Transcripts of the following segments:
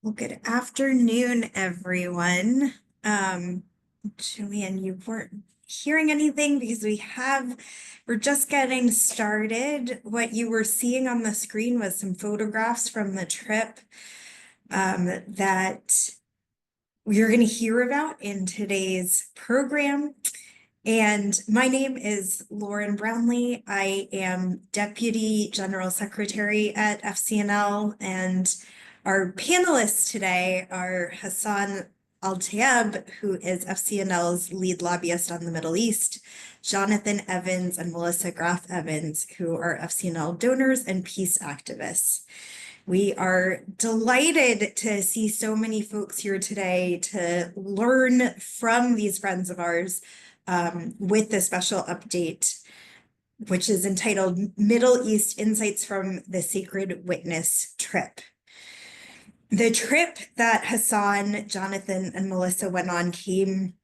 Well, good afternoon, everyone. Joanne, you weren't hearing anything because we're just getting started. What you were seeing on the screen was some photographs from the trip that we're going to hear about in today's program. And my name is Lauren Brownlee. I am Deputy General Secretary at FCNL, and our panelists today are Hassan El-Tayyab, who is FCNL's lead lobbyist on the Middle East, Jonathan Evans and Melissa Graf-Evans, who are FCNL donors and peace activists. We are delighted to see so many folks here today to learn from these friends of ours with this special update, which is entitled Middle East Insights from the Sacred Witness Trip. The trip that Hassan, Jonathan, and Melissa went on came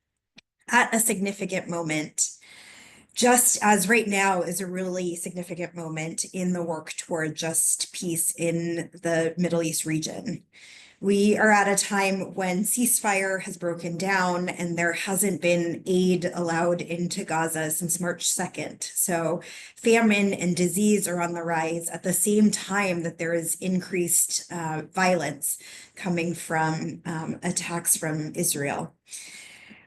at a significant moment, just as right now is a really significant moment in the work toward just peace in the Middle East region. We are at a time when ceasefire has broken down and there hasn't been aid allowed into Gaza since March 2nd. So famine and disease are on the rise at the same time that there is increased violence coming from attacks from Israel.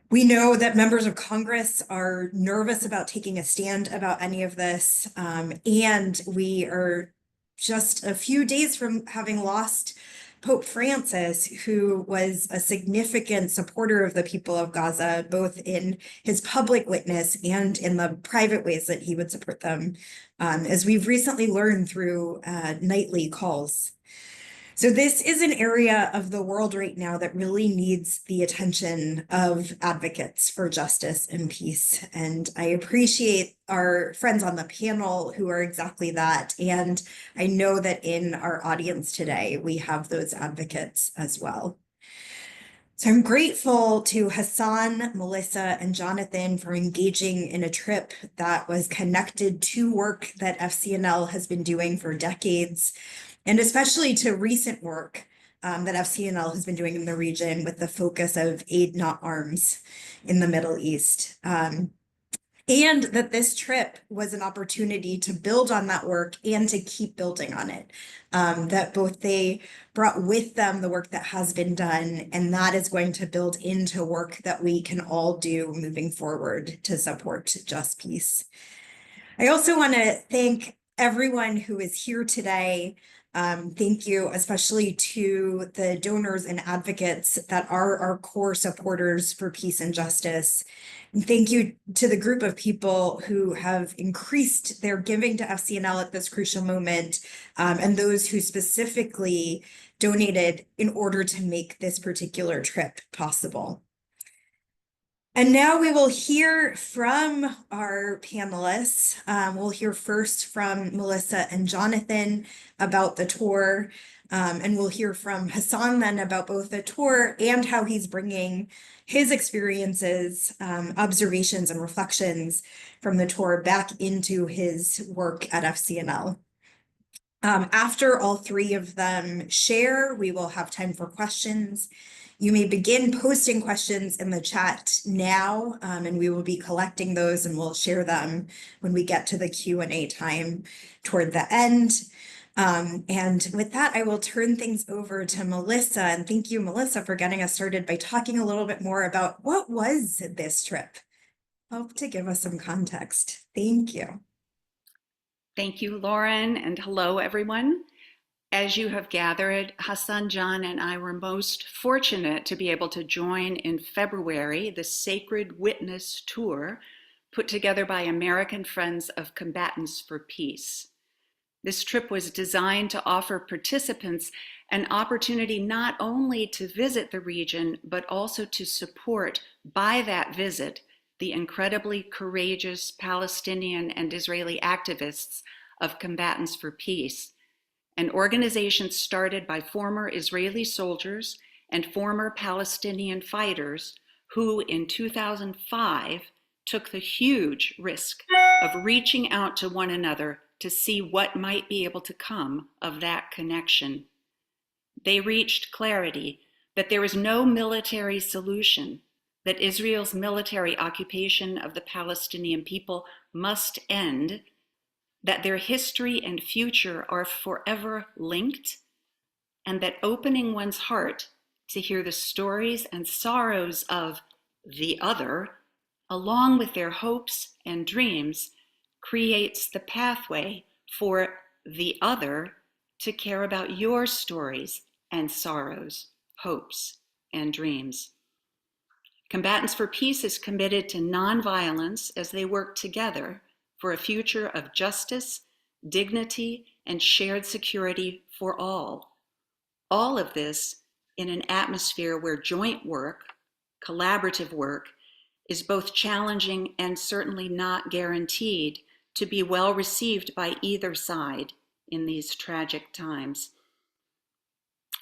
We know that members of Congress are nervous about taking a stand about any of this, and we are just a few days from having lost Pope Francis, who was a significant supporter of the people of Gaza, both in his public witness and in the private ways that he would support them, as we've recently learned through nightly calls. So this is an area of the world right now that really needs the attention of advocates for justice and peace. And I appreciate our friends on the panel who are exactly that. And I know that in our audience today, we have those advocates as well. So I'm grateful to Hassan, Melissa, and Jonathan for engaging in a trip that was connected to work that FCNL has been doing for decades, and especially to recent work that FCNL has been doing in the region with the focus of aid, not arms in the Middle East. And that this trip was an opportunity to build on that work and to keep building on it. That both they brought with them the work that has been done, and that is going to build into work that we can all do moving forward to support just peace. I also want to thank everyone who is here today. Thank you, especially to the donors and advocates that are our core supporters for peace and justice. And thank you to the group of people who have increased their giving to FCNL at this crucial moment, and those who specifically donated in order to make this particular trip possible. And now we will hear from our panelists. We'll hear first from Melissa and Jonathan about the tour, and we'll hear from Hassan then about both the tour and how he's bringing his experiences, observations, and reflections from the tour back into his work at FCNL. After all three of them share, we will have time for questions. You may begin posting questions in the chat now, and we will be collecting those and we'll share them when we get to the Q&A time toward the end. And with that, I will turn things over to Melissa. And thank you, Melissa, for getting us started by talking a little bit more about what was this trip. Hope to give us some context. Thank you. Thank you, Lauren, and hello, everyone. As you have gathered, Hassan, John, and I were most fortunate to be able to join in February the Sacred Witness Tour put together by American Friends of Combatants for Peace. This trip was designed to offer participants an opportunity not only to visit the region, but also to support, by that visit, the incredibly courageous Palestinian and Israeli activists of Combatants for Peace, an organization started by former Israeli soldiers and former Palestinian fighters who in 2005 took the huge risk of reaching out to one another to see what might be able to come of that connection. they reached clarity that there is no military solution, that Israel's military occupation of the Palestinian people must end, that their history and future are forever linked, and that opening one's heart to hear the stories and sorrows of the other, along with their hopes and dreams, creates the pathway for the other to care about your stories and sorrows, hopes, and dreams. Combatants for Peace is committed to nonviolence as they work together for a future of justice, dignity, and shared security for all. All of this in an atmosphere where joint work, collaborative work, is both challenging and certainly not guaranteed to be well received by either side in these tragic times.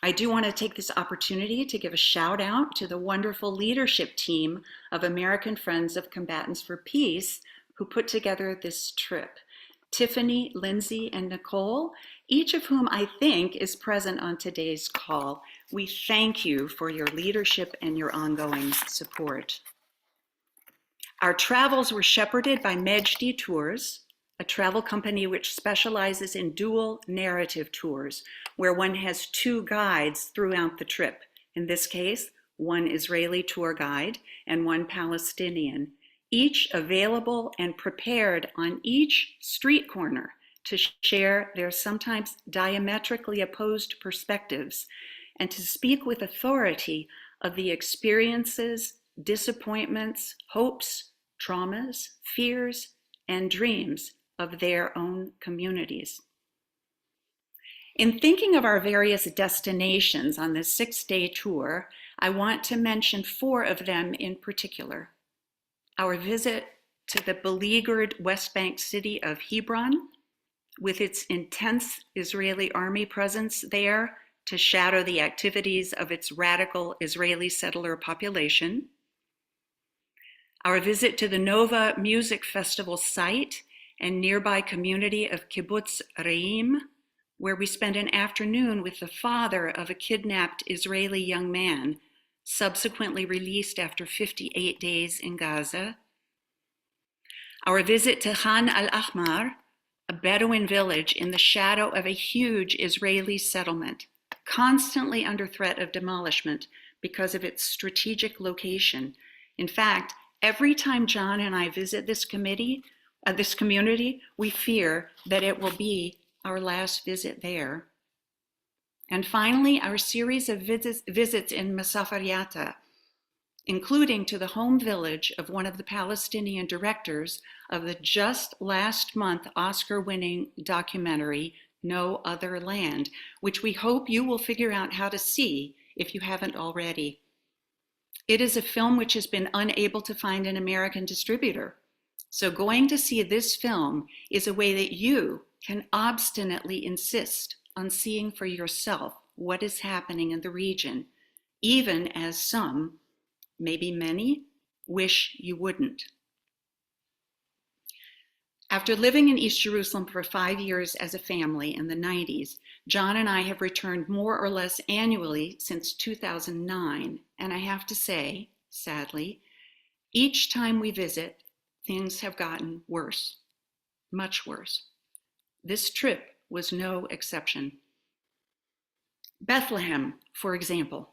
I do want to take this opportunity to give a shout out to the wonderful leadership team of American Friends of Combatants for Peace who put together this trip. Tiffany, Lindsay, and Nicole, each of whom I think is present on today's call. We thank you for your leadership and your ongoing support. Our travels were shepherded by Mejdi Tours, a travel company which specializes in dual narrative tours, where one has two guides throughout the trip. In this case, one Israeli tour guide and one Palestinian, each available and prepared on each street corner to share their sometimes diametrically opposed perspectives and to speak with authority of the experiences, disappointments, hopes, traumas, fears, and dreams of their own communities. In thinking of our various destinations on this 6-day tour, I want to mention 4 of them in particular. Our visit to the beleaguered West Bank city of Hebron, with its intense Israeli army presence there to shadow the activities of its radical Israeli settler population. Our visit to the Nova Music Festival site and nearby community of Kibbutz Reim, where we spent an afternoon with the father of a kidnapped Israeli young man, subsequently released after 58 days in Gaza. Our visit to Khan al-Ahmar, a Bedouin village in the shadow of a huge Israeli settlement, constantly under threat of demolishment because of its strategic location. In fact, every time John and I visit this community, we fear that it will be our last visit there. And finally, our series of visits in Masafariyata, including to the home village of one of the Palestinian directors of the just last month Oscar-winning documentary, No Other Land, which we hope you will figure out how to see if you haven't already. It is a film which has been unable to find an American distributor. So going to see this film is a way that you can obstinately insist on seeing for yourself what is happening in the region, even as some, maybe many, wish you wouldn't. After living in East Jerusalem for 5 years as a family in the 90s, John and I have returned more or less annually since 2009, and I have to say, sadly, each time we visit, things have gotten worse, much worse. This trip was no exception. Bethlehem, for example,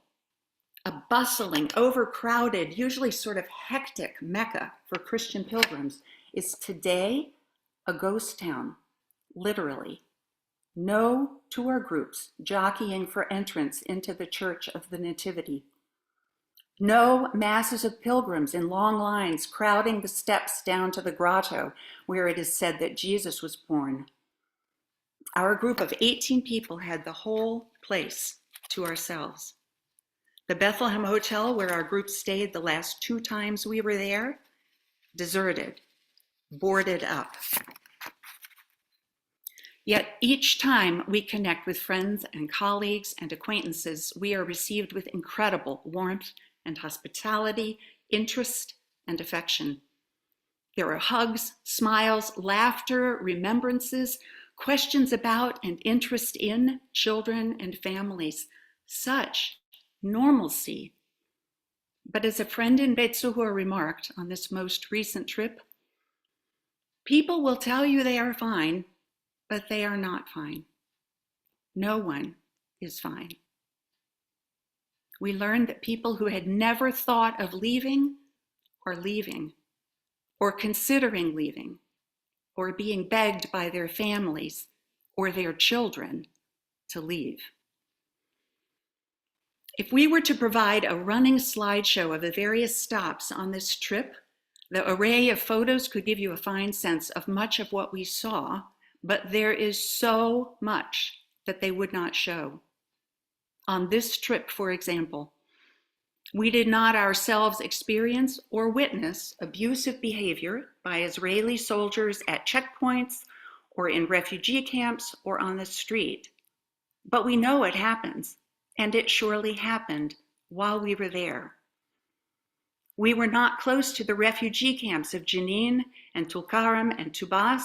a bustling, overcrowded, usually sort of hectic Mecca for Christian pilgrims, is today a ghost town, literally. No tour groups jockeying for entrance into the Church of the Nativity. No masses of pilgrims in long lines crowding the steps down to the grotto where it is said that Jesus was born. Our group of 18 people had the whole place to ourselves. The Bethlehem Hotel, where our group stayed the last 2 times we were there, deserted, boarded up. Yet each time we connect with friends and colleagues and acquaintances, we are received with incredible warmth and hospitality, interest, and affection. There are hugs, smiles, laughter, remembrances, questions about and interest in children and families, such normalcy. But as a friend in Beit Suhur remarked on this most recent trip, people will tell you they are fine, but they are not fine. No one is fine. We learned that people who had never thought of leaving, or considering leaving, or being begged by their families or their children to leave. If we were to provide a running slideshow of the various stops on this trip, the array of photos could give you a fine sense of much of what we saw, but there is so much that they would not show. On this trip, for example, we did not ourselves experience or witness abusive behavior by Israeli soldiers at checkpoints or in refugee camps or on the street. But we know it happens, and it surely happened while we were there. We were not close to the refugee camps of Jenin and Tulkarem and Tubas,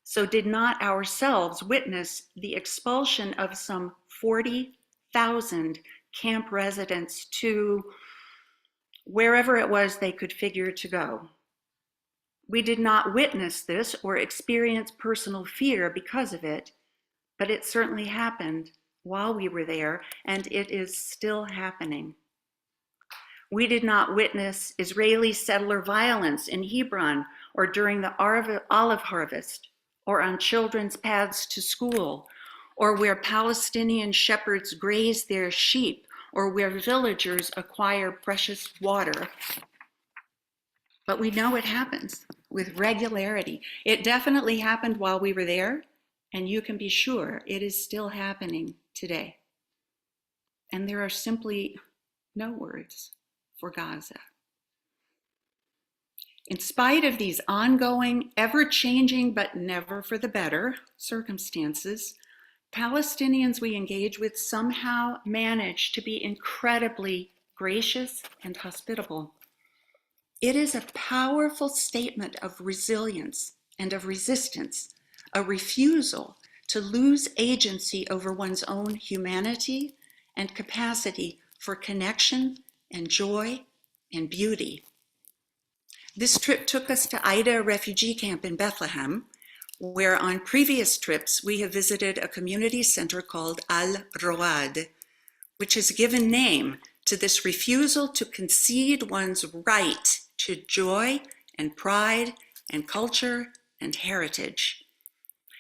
so did not ourselves witness the expulsion of some 40,000 camp residents to wherever it was they could figure to go. We did not witness this or experience personal fear because of it, but it certainly happened while we were there, and it is still happening. We did not witness Israeli settler violence in Hebron or during the olive harvest, or on children's paths to school, or where Palestinian shepherds graze their sheep, or where villagers acquire precious water. But we know it happens with regularity. It definitely happened while we were there, and you can be sure it is still happening today. And there are simply no words for Gaza. In spite of these ongoing, ever-changing, but never for the better circumstances, Palestinians we engage with somehow manage to be incredibly gracious and hospitable. It is a powerful statement of resilience and of resistance, a refusal to lose agency over one's own humanity and capacity for connection and joy and beauty. This trip took us to Aida refugee camp in Bethlehem, where on previous trips we have visited a community center called Al-Road, which has given name to this refusal to concede one's right to joy and pride and culture and heritage.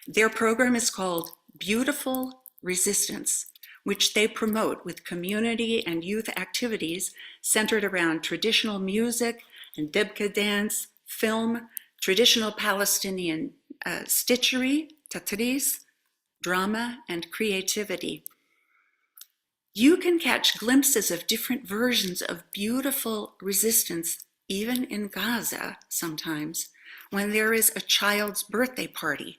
Their program is called Beautiful Resistance, which they promote with community and youth activities centered around traditional music and debka dance, film, traditional Palestinian stitchery, tatris, drama, and creativity. You can catch glimpses of different versions of beautiful resistance, even in Gaza sometimes, when there is a child's birthday party,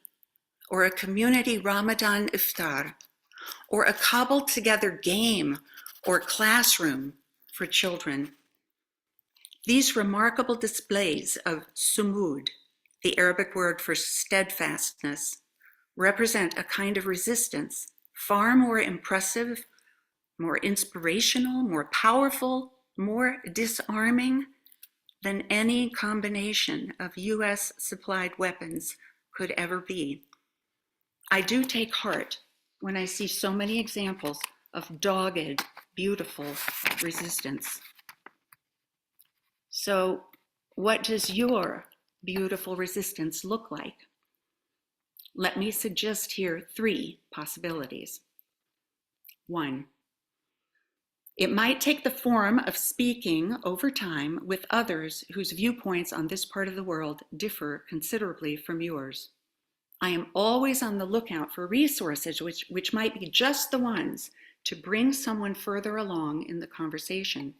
or a community Ramadan iftar, or a cobbled together game or classroom for children. These remarkable displays of sumud, the Arabic word for steadfastness, represent a kind of resistance far more impressive, more inspirational, more powerful, more disarming than any combination of US supplied weapons could ever be. I do take heart when I see so many examples of dogged, beautiful resistance. So, what does your beautiful resistance look like? Let me suggest here 3 possibilities. 1, it might take the form of speaking over time with others whose viewpoints on this part of the world differ considerably from yours. I am always on the lookout for resources which might be just the ones to bring someone further along in the conversation.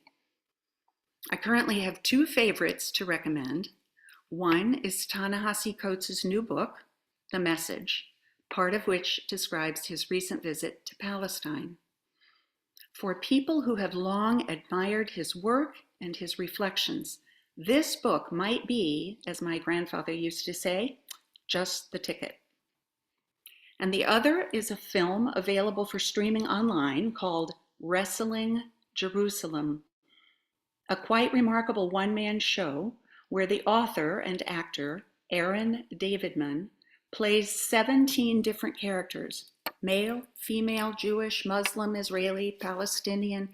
I currently have 2 favorites to recommend. One is Ta-Nehisi Coates' new book, The Message, part of which describes his recent visit to Palestine. For people who have long admired his work and his reflections, this book might be, as my grandfather used to say, just the ticket. And the other is a film available for streaming online called Wrestling Jerusalem, a quite remarkable one-man show where the author and actor, Aaron Davidman, plays 17 different characters, male, female, Jewish, Muslim, Israeli, Palestinian,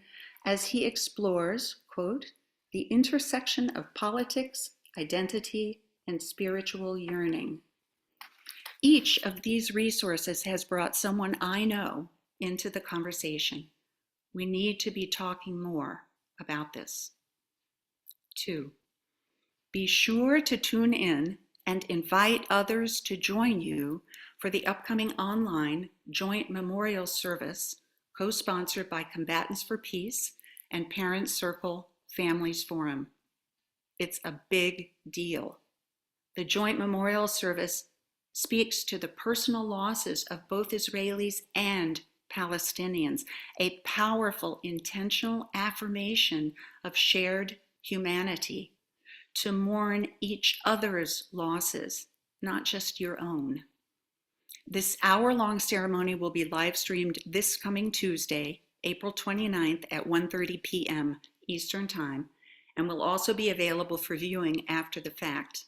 as he explores, quote, the intersection of politics, identity, and spiritual yearning. Each of these resources has brought someone I know into the conversation. We need to be talking more about this. 2. Be sure to tune in and invite others to join you for the upcoming online joint memorial service co-sponsored by Combatants for Peace and Parents Circle Families Forum. It's a big deal. The joint memorial service speaks to the personal losses of both Israelis and Palestinians, a powerful intentional affirmation of shared humanity, to mourn each other's losses, not just your own. This hour-long ceremony will be live streamed this coming Tuesday, April 29th at 1:30 p.m. Eastern Time, and will also be available for viewing after the fact.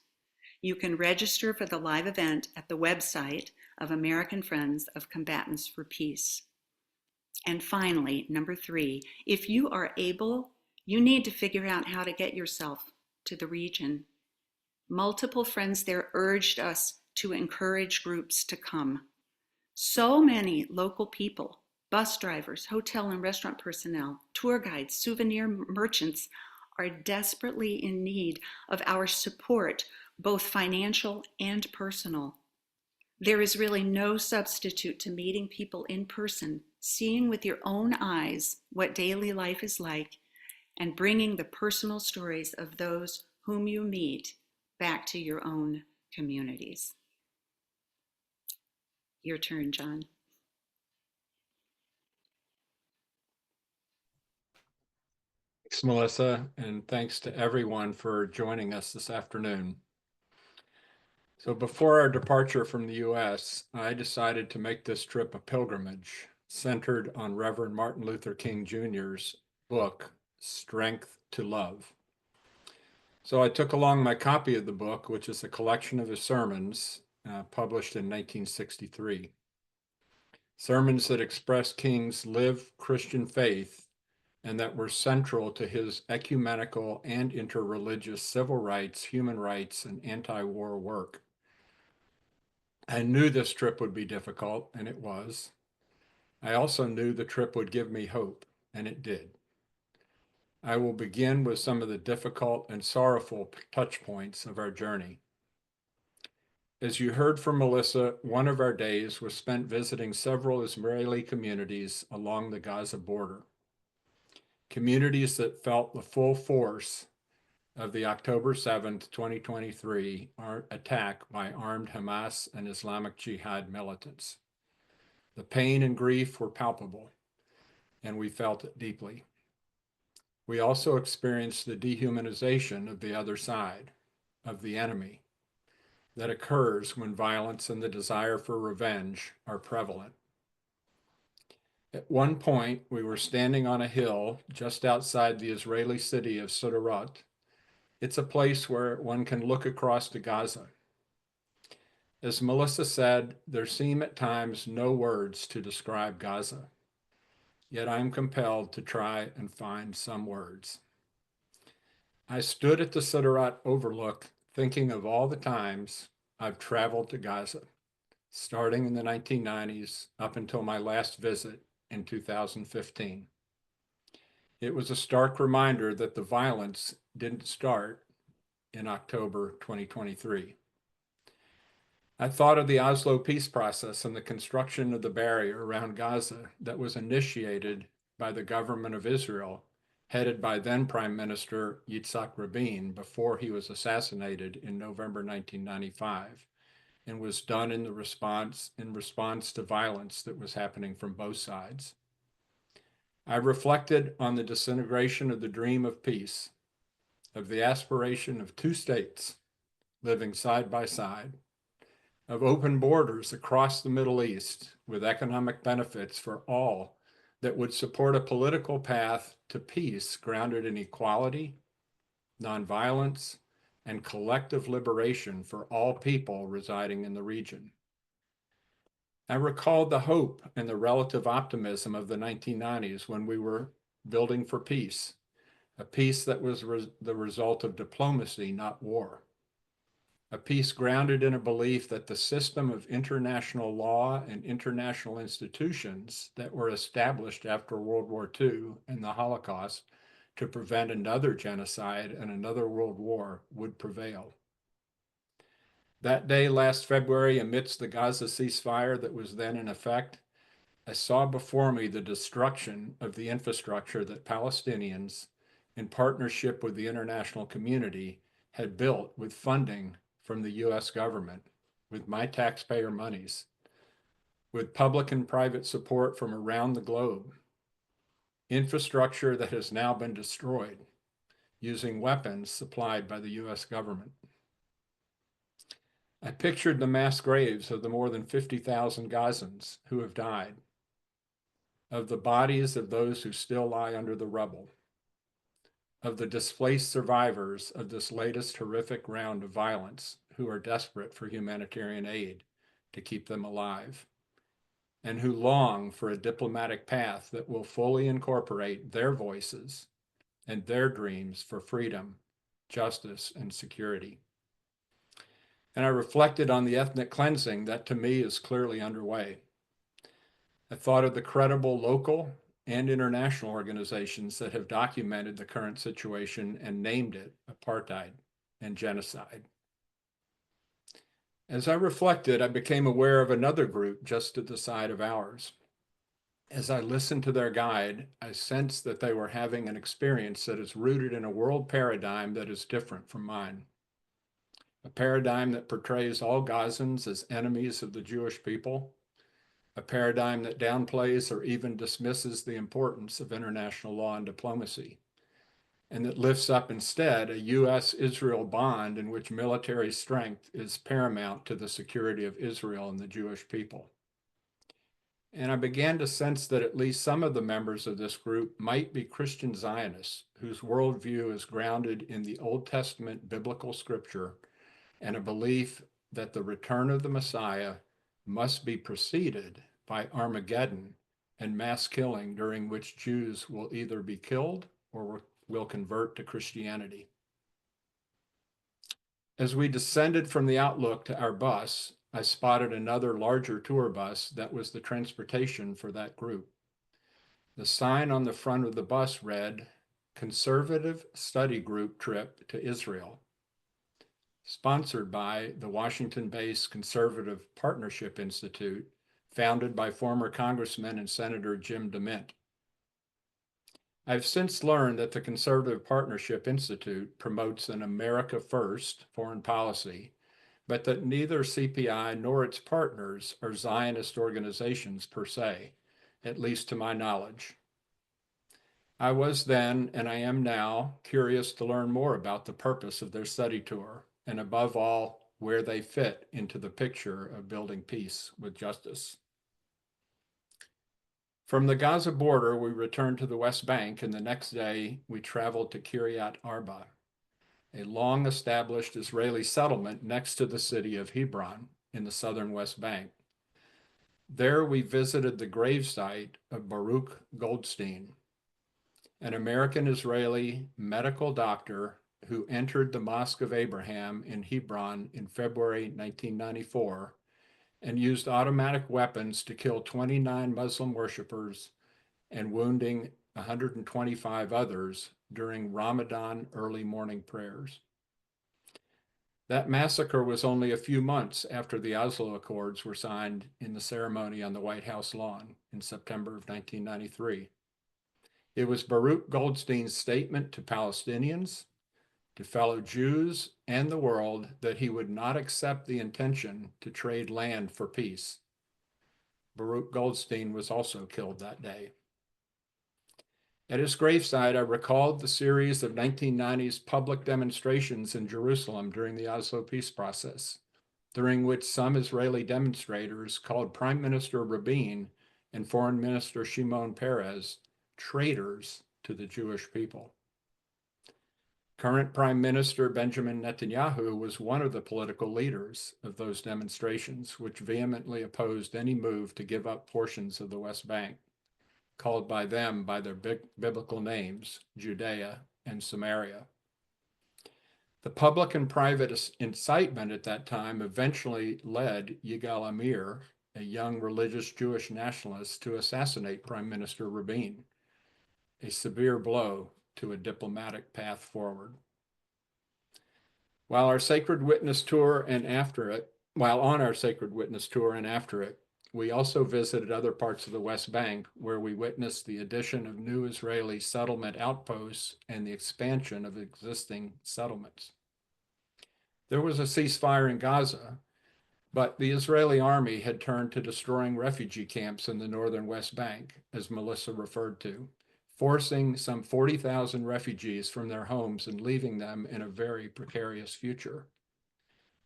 You can register for the live event at the website of American Friends of Combatants for Peace. And finally, number 3, if you are able, you need to figure out how to get yourself to the region. Multiple friends there urged us to encourage groups to come. So many local people, bus drivers, hotel and restaurant personnel, tour guides, souvenir merchants are desperately in need of our support, both financial and personal. There is really no substitute to meeting people in person, seeing with your own eyes what daily life is like, and bringing the personal stories of those whom you meet back to your own communities. Your turn, John. Thanks, Melissa, and thanks to everyone for joining us this afternoon. So before our departure from the U.S., I decided to make this trip a pilgrimage centered on Reverend Martin Luther King Jr.'s book, Strength to Love. So I took along my copy of the book, which is a collection of his sermons published in 1963. Sermons that express King's lived Christian faith and that were central to his ecumenical and interreligious civil rights, human rights, and anti-war work. I knew this trip would be difficult, and it was. I also knew the trip would give me hope, and it did. I will begin with some of the difficult and sorrowful touch points of our journey. As you heard from Melissa, one of our days was spent visiting several Israeli communities along the Gaza border. Communities that felt the full force of the October 7th, 2023 attack by armed Hamas and Islamic Jihad militants. The pain and grief were palpable, and we felt it deeply. We also experienced the dehumanization of the other side, of the enemy, that occurs when violence and the desire for revenge are prevalent. At one point, we were standing on a hill just outside the Israeli city of Sderot. It's a place where one can look across to Gaza. As Melissa said, there seem at times no words to describe Gaza, yet I'm compelled to try and find some words. I stood at the Sderot overlook thinking of all the times I've traveled to Gaza, starting in the 1990s up until my last visit in 2015. It was a stark reminder that the violence didn't start in October 2023. I thought of the Oslo peace process and the construction of the barrier around Gaza that was initiated by the government of Israel, headed by then Prime Minister Yitzhak Rabin before he was assassinated in November 1995, and was done in response to violence that was happening from both sides. I reflected on the disintegration of the dream of peace, of the aspiration of two states living side by side, of open borders across the Middle East with economic benefits for all that would support a political path to peace grounded in equality, nonviolence, and collective liberation for all people residing in the region. I recalled the hope and the relative optimism of the 1990s when we were building for peace, a peace that was the result of diplomacy, not war. A peace grounded in a belief that the system of international law and international institutions that were established after World War II and the Holocaust to prevent another genocide and another world war would prevail. That day last February, amidst the Gaza ceasefire that was then in effect, I saw before me the destruction of the infrastructure that Palestinians, in partnership with the international community, had built with funding from the US government, with my taxpayer monies, with public and private support from around the globe. Infrastructure that has now been destroyed using weapons supplied by the US government. I pictured the mass graves of the more than 50,000 Gazans who have died, of the bodies of those who still lie under the rubble, of the displaced survivors of this latest horrific round of violence who are desperate for humanitarian aid to keep them alive, and who long for a diplomatic path that will fully incorporate their voices and their dreams for freedom, justice, and security. And I reflected on the ethnic cleansing that to me is clearly underway. I thought of the credible local and international organizations that have documented the current situation and named it apartheid and genocide. As I reflected, I became aware of another group just to the side of ours. As I listened to their guide, I sensed that they were having an experience that is rooted in a world paradigm that is different from mine. A paradigm that portrays all Gazans as enemies of the Jewish people, a paradigm that downplays or even dismisses the importance of international law and diplomacy, and that lifts up instead a US-Israel bond in which military strength is paramount to the security of Israel and the Jewish people. And I began to sense that at least some of the members of this group might be Christian Zionists whose worldview is grounded in the Old Testament biblical scripture and a belief that the return of the Messiah must be preceded by Armageddon and mass killing during which Jews will either be killed or will convert to Christianity. As we descended from the Outlook to our bus, I spotted another larger tour bus that was the transportation for that group. The sign on the front of the bus read, "Conservative Study Group Trip to Israel," sponsored by the Washington-based Conservative Partnership Institute, founded by former Congressman and Senator Jim DeMint. I've since learned that the Conservative Partnership Institute promotes an America First foreign policy, but that neither CPI nor its partners are Zionist organizations per se, at least to my knowledge. I was then, and I am now, curious to learn more about the purpose of their study tour, and above all, where they fit into the picture of building peace with justice. From the Gaza border, we returned to the West Bank, and the next day we traveled to Kiryat Arba, a long-established Israeli settlement next to the city of Hebron in the southern West Bank. There we visited the gravesite of Baruch Goldstein, an American-Israeli medical doctor who entered the Mosque of Abraham in Hebron in February 1994 and used automatic weapons to kill 29 Muslim worshippers and wounding 125 others during Ramadan early morning prayers. That massacre was only a few months after the Oslo Accords were signed in the ceremony on the White House lawn in September of 1993. It was Baruch Goldstein's statement to Palestinians, to fellow Jews, and the world that he would not accept the intention to trade land for peace. Baruch Goldstein was also killed that day. At his gravesite, I recalled the series of 1990s public demonstrations in Jerusalem during the Oslo peace process, during which some Israeli demonstrators called Prime Minister Rabin and Foreign Minister Shimon Peres traitors to the Jewish people. Current Prime Minister Benjamin Netanyahu was one of the political leaders of those demonstrations, which vehemently opposed any move to give up portions of the West Bank, called by them by their biblical names, Judea and Samaria. The public and private incitement at that time eventually led Yigal Amir, a young religious Jewish nationalist, to assassinate Prime Minister Rabin, a severe blow to a diplomatic path forward. While on our sacred witness tour and after it, we also visited other parts of the West Bank where we witnessed the addition of new Israeli settlement outposts and the expansion of existing settlements. There was a ceasefire in Gaza, but the Israeli army had turned to destroying refugee camps in the northern West Bank, as Melissa referred to, forcing some 40,000 refugees from their homes and leaving them in a very precarious future.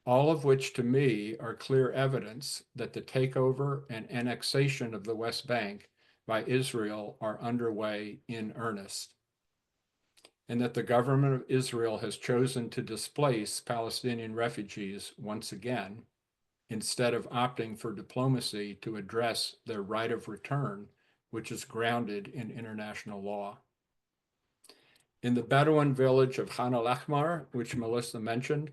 All of which, to me, are clear evidence that the takeover and annexation of the West Bank by Israel are underway in earnest, and that the government of Israel has chosen to displace Palestinian refugees once again, instead of opting for diplomacy to address their right of return, which is grounded in international law. In the Bedouin village of Khan al-Ahmar, which Melissa mentioned,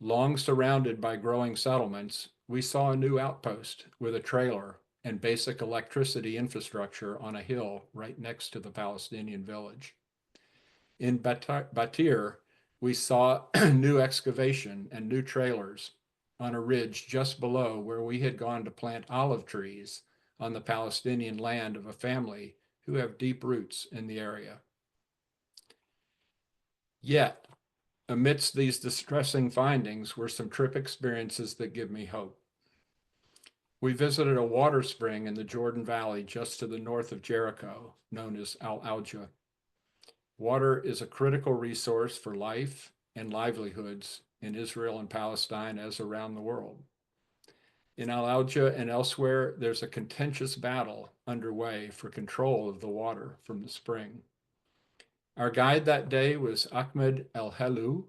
long surrounded by growing settlements, we saw a new outpost with a trailer and basic electricity infrastructure on a hill right next to the Palestinian village. In Batir, we saw new excavation and new trailers on a ridge just below where we had gone to plant olive trees on the Palestinian land of a family who have deep roots in the area. Yet, amidst these distressing findings were some trip experiences that give me hope. We visited a water spring in the Jordan Valley just to the north of Jericho, known as Al-Auja. Water is a critical resource for life and livelihoods in Israel and Palestine as around the world. In Al-Auja and elsewhere, there's a contentious battle underway for control of the water from the spring. Our guide that day was Ahmed El-Helou.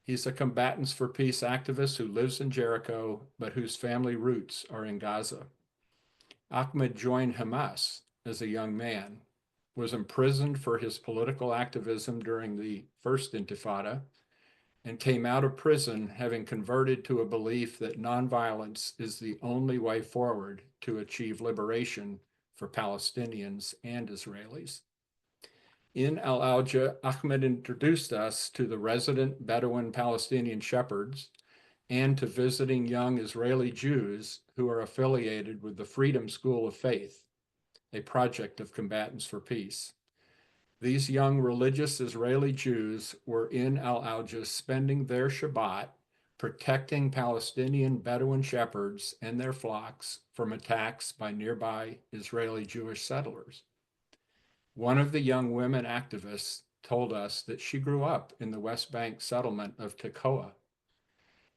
He's a Combatants for Peace activist who lives in Jericho, but whose family roots are in Gaza. Ahmed joined Hamas as a young man, was imprisoned for his political activism during the first Intifada, and came out of prison having converted to a belief that nonviolence is the only way forward to achieve liberation for Palestinians and Israelis. In Al-Auja, Ahmed introduced us to the resident Bedouin Palestinian shepherds and to visiting young Israeli Jews who are affiliated with the Freedom School of Faith, a project of Combatants for Peace. These young religious Israeli Jews were in Al-Auja spending their Shabbat protecting Palestinian Bedouin shepherds and their flocks from attacks by nearby Israeli Jewish settlers. One of the young women activists told us that she grew up in the West Bank settlement of Tekoa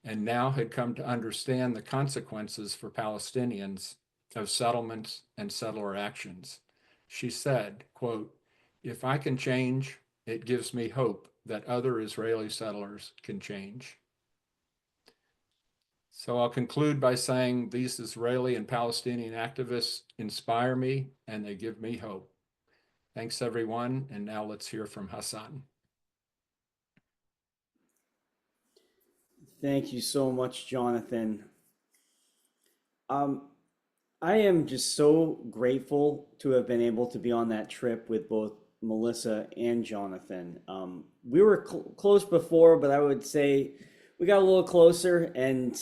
and now had come to understand the consequences for Palestinians of settlements and settler actions. She said, quote, "If I can change, it gives me hope that other Israeli settlers can change." So I'll conclude by saying these Israeli and Palestinian activists inspire me and they give me hope. Thanks, everyone. And now let's hear from Hassan. Thank you so much, Jonathan. I am just so grateful to have been able to be on that trip with both Melissa and Jonathan. We were close before, but I would say we got a little closer, and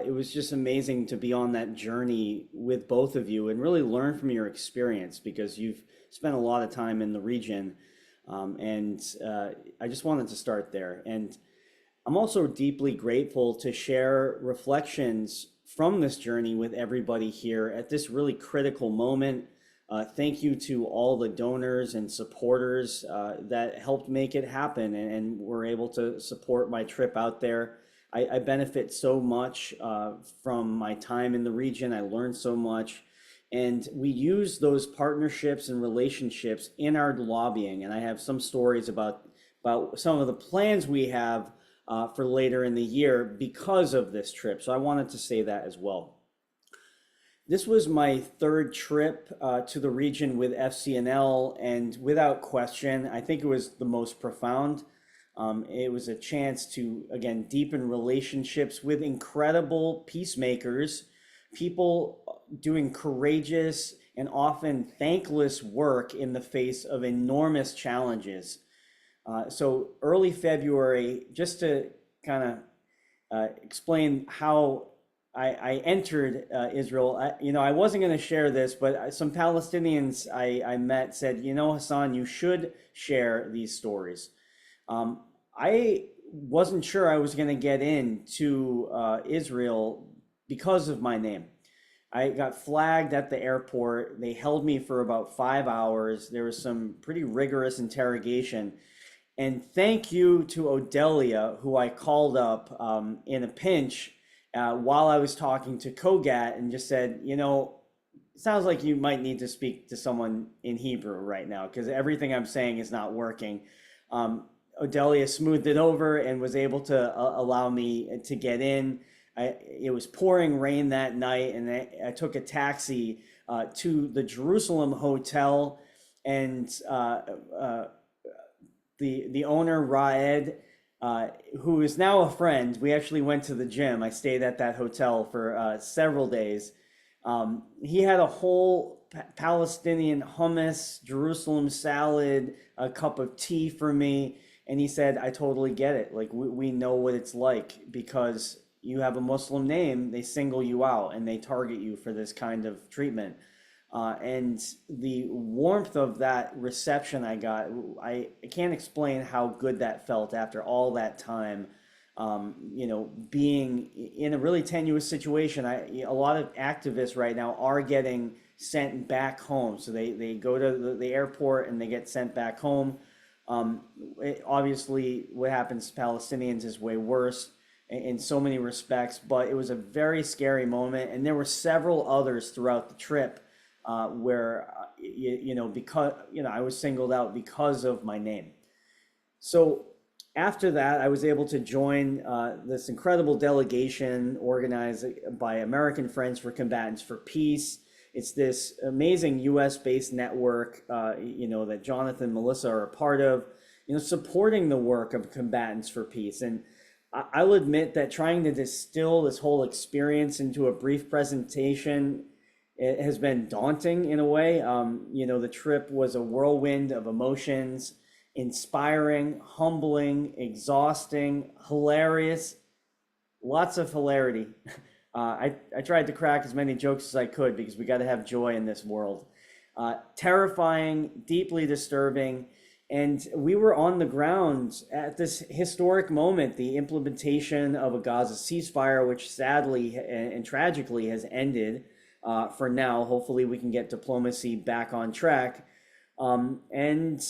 it was just amazing to be on that journey with both of you and really learn from your experience because you've spent a lot of time in the region. I just wanted to start there. And I'm also deeply grateful to share reflections from this journey with everybody here at this really critical moment. Thank you to all the donors and supporters that helped make it happen and were able to support my trip out there. I benefit so much from my time in the region. I learned so much. And we use those partnerships and relationships in our lobbying. And I have some stories about some of the plans we have for later in the year because of this trip. So I wanted to say that as well. This was my third trip to the region with FCNL, and without question, I think it was the most profound. It was a chance to, again, deepen relationships with incredible peacemakers, people doing courageous and often thankless work in the face of enormous challenges. So early February, just to kind of explain how I entered Israel. I wasn't going to share this, but some Palestinians I met said, Hassan, you should share these stories. I wasn't sure I was going to get into Israel because of my name. I got flagged at the airport. They held me for about 5 hours. There was some pretty rigorous interrogation. And thank you to Odelia, who I called up in a pinch while I was talking to Kogat, and just said, it sounds like you might need to speak to someone in Hebrew right now because everything I'm saying is not working. Odelia smoothed it over and was able to allow me to get in. It was pouring rain that night, and I took a taxi to the Jerusalem hotel, and the owner, Raed, who is now a friend, we actually went to the gym. I stayed at that hotel for several days. He had a whole Palestinian hummus, Jerusalem salad, a cup of tea for me. And he said, I totally get it. Like, we know what it's like because you have a Muslim name, they single you out and they target you for this kind of treatment. And the warmth of that reception I got, I can't explain how good that felt after all that time, being in a really tenuous situation. A lot of activists right now are getting sent back home. So they go to the airport and they get sent back home. Obviously, what happens to Palestinians is way worse in so many respects, but it was a very scary moment. And there were several others throughout the trip where, because, I was singled out because of my name. So after that, I was able to join this incredible delegation organized by American Friends for Combatants for Peace. It's this amazing US-based network, that Jonathan and Melissa are a part of, supporting the work of Combatants for Peace. And I'll admit that trying to distill this whole experience into a brief presentation, it has been daunting in a way. The trip was a whirlwind of emotions, inspiring, humbling, exhausting, hilarious, lots of hilarity. I tried to crack as many jokes as I could because we got to have joy in this world. Terrifying, deeply disturbing. And we were on the ground at this historic moment, the implementation of a Gaza ceasefire, which sadly and tragically has ended for now. Hopefully we can get diplomacy back on track. At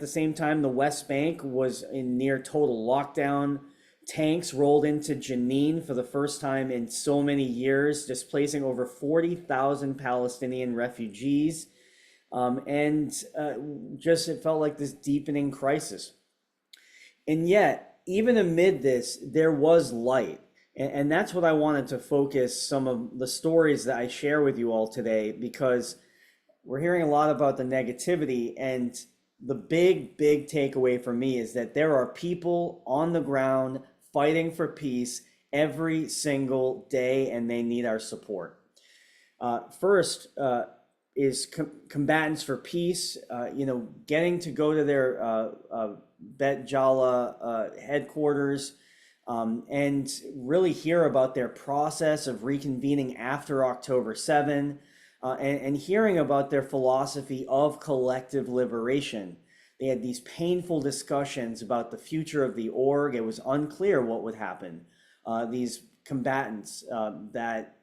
the same time, the West Bank was in near total lockdown. Tanks rolled into Jenin for the first time in so many years, displacing over 40,000 Palestinian refugees. It felt like this deepening crisis. And yet, even amid this, there was light. And that's what I wanted to focus some of the stories that I share with you all today, because we're hearing a lot about the negativity, and the big takeaway for me is that there are people on the ground fighting for peace every single day, and they need our support. First is Combatants for Peace, getting to go to their Bet Jala headquarters and really hear about their process of reconvening after October 7, and hearing about their philosophy of collective liberation. They had these painful discussions about the future of the org. It was unclear what would happen. These combatants that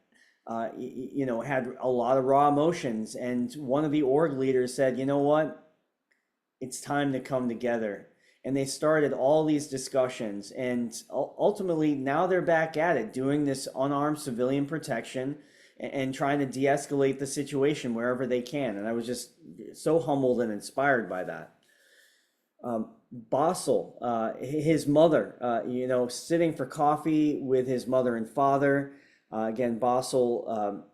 had a lot of raw emotions. And one of the org leaders said, you know what? It's time to come together. And they started all these discussions. And ultimately, now they're back at it, doing this unarmed civilian protection and trying to de-escalate the situation wherever they can. And I was just so humbled and inspired by that. Basel, his mother, sitting for coffee with his mother and father. Again, Basel,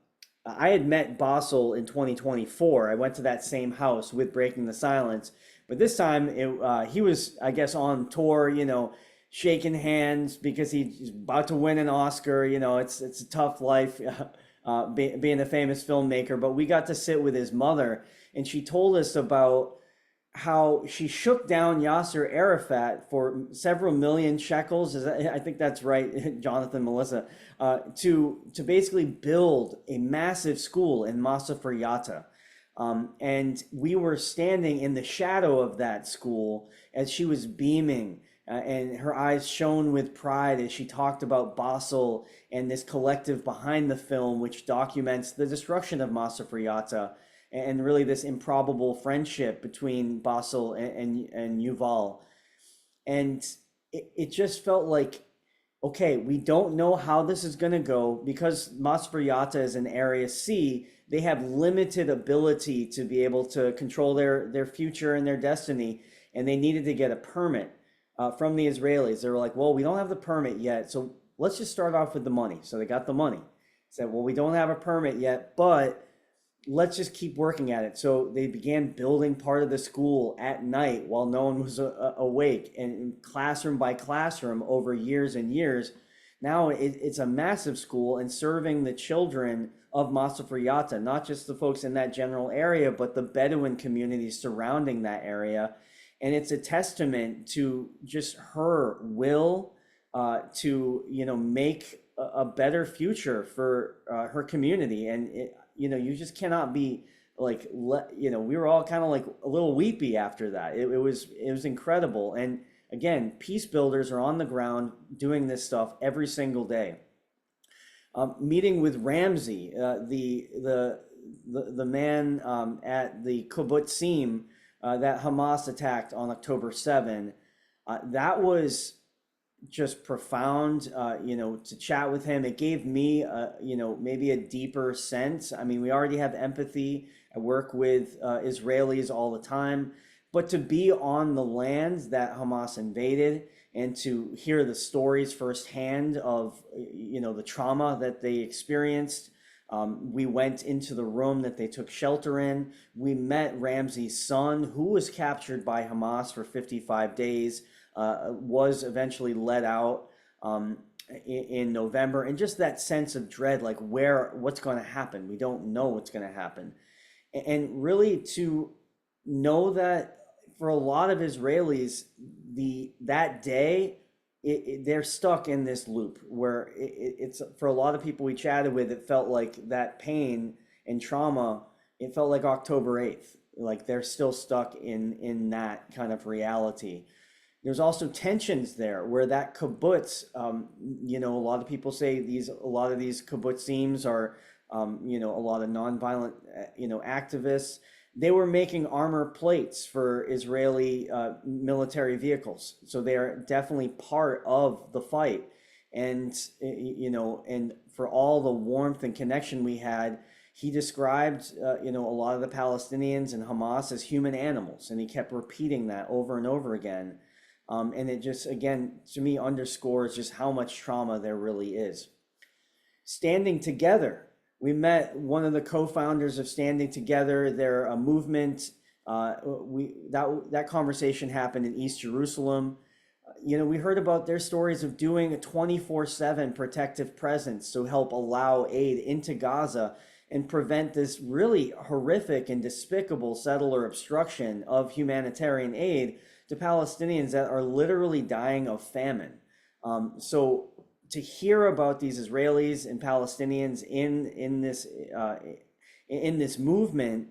I had met Basel in 2024. I went to that same house with Breaking the Silence, but this time he was, I guess, on tour, shaking hands because he's about to win an Oscar. It's a tough life being a famous filmmaker, but we got to sit with his mother, and she told us about how she shook down Yasser Arafat for several million shekels. I think that's right, Jonathan, Melissa, to basically build a massive school in Masafer Yatta. And we were standing in the shadow of that school as she was beaming, and her eyes shone with pride as she talked about Basel and this collective behind the film, which documents the destruction of Masafer Yatta, and really this improbable friendship between Basel and Yuval. And it just felt like, okay, we don't know how this is going to go because Masafer Yatta is an Area C. They have limited ability to be able to control their future and their destiny, and they needed to get a permit from the Israelis. They were like, well, we don't have the permit yet, so let's just start off with the money. So they got the money. Said, well, we don't have a permit yet, but let's just keep working at it. So they began building part of the school at night while no one was awake, and classroom by classroom over years and years. Now it's a massive school and serving the children of Masafer Yatta, not just the folks in that general area, but the Bedouin communities surrounding that area. And it's a testament to just her will to make a better future for her community. And you just cannot be like, we were all kind of like a little weepy after that. It was incredible. And again, peace builders are on the ground doing this stuff every single day. Meeting with Ramsey, the man at the kibbutzim that Hamas attacked on October 7, that was just profound, to chat with him. It gave me, maybe a deeper sense. I mean, we already have empathy. I work with Israelis all the time, but to be on the land that Hamas invaded and to hear the stories firsthand of, the trauma that they experienced. We went into the room that they took shelter in. We met Ramsey's son, who was captured by Hamas for 55 days. Was eventually let out in November, and just that sense of dread, like what's going to happen? We don't know what's going to happen, and really to know that for a lot of Israelis, that day they're stuck in this loop where it's for a lot of people we chatted with, it felt like that pain and trauma. It felt like October 8th, like they're still stuck in that kind of reality. There's also tensions there where that kibbutz, a lot of people say a lot of these kibbutzim are, a lot of nonviolent, activists. They were making armor plates for Israeli military vehicles. So they are definitely part of the fight. And, and for all the warmth and connection we had, he described, a lot of the Palestinians and Hamas as human animals. And he kept repeating that over and over again. And it just, again, to me, underscores just how much trauma there really is. Standing Together. We met one of the co-founders of Standing Together. They're a movement. That conversation happened in East Jerusalem. We heard about their stories of doing a 24/7 protective presence to help allow aid into Gaza and prevent this really horrific and despicable settler obstruction of humanitarian aid to Palestinians that are literally dying of famine. So to hear about these Israelis and Palestinians in this movement,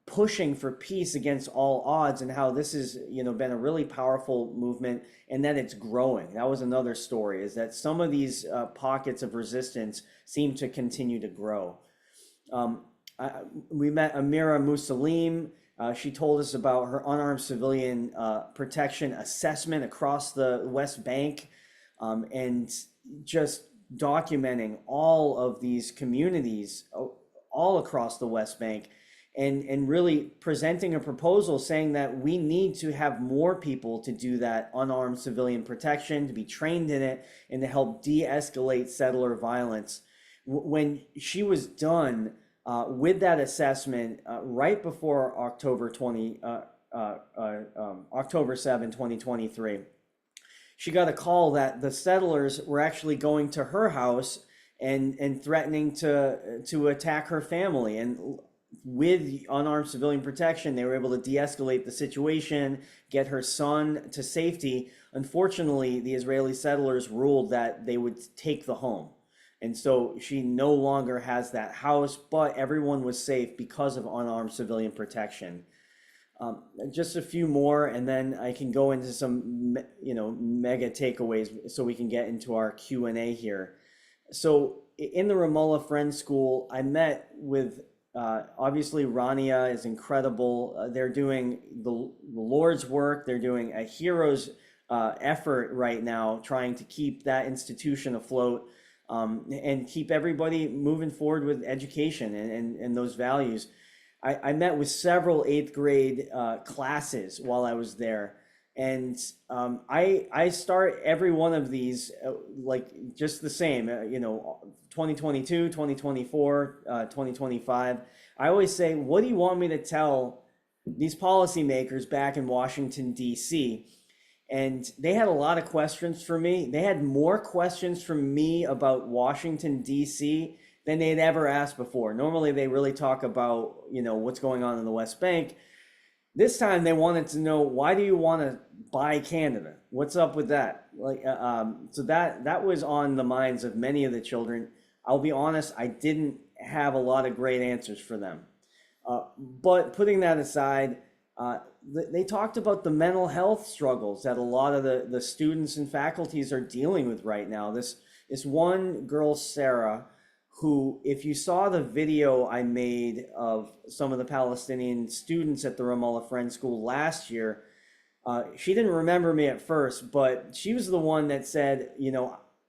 pushing for peace against all odds, and how this has been a really powerful movement, and that it's growing. That was another story, is that some of these pockets of resistance seem to continue to grow. We met Amira Musalim. She told us about her unarmed civilian protection assessment across the West Bank, and just documenting all of these communities all across the West Bank, and really presenting a proposal saying that we need to have more people to do that unarmed civilian protection, to be trained in it, and to help de-escalate settler violence. When she was done with that assessment right before October 7, 2023, she got a call that the settlers were actually going to her house and threatening to attack her family. And with unarmed civilian protection, they were able to de-escalate the situation, get her son to safety. Unfortunately, the Israeli settlers ruled that they would take the home. And so she no longer has that house, but everyone was safe because of unarmed civilian protection. Just a few more, and then I can go into some, mega takeaways so we can get into our Q&A here. So in the Ramallah Friends School, I met with, obviously Rania is incredible. They're doing the Lord's work. They're doing a hero's effort right now, trying to keep that institution afloat and keep everybody moving forward with education and those values. I met with several 8th grade classes while I was there. And I start every one of these like just the same, 2022, 2024, 2025. I always say, what do you want me to tell these policymakers back in Washington, D.C.? And they had a lot of questions for me. They had more questions from me about Washington, D.C. than they'd ever asked before. Normally, they really talk about, what's going on in the West Bank. This time, they wanted to know, why do you want to buy Canada? What's up with that? So that was on the minds of many of the children. I'll be honest, I didn't have a lot of great answers for them. But putting that aside, they talked about the mental health struggles that a lot of the students and faculties are dealing with right now. This one girl, Sarah, who, if you saw the video I made of some of the Palestinian students at the Ramallah Friends School last year, she didn't remember me at first, but she was the one that said,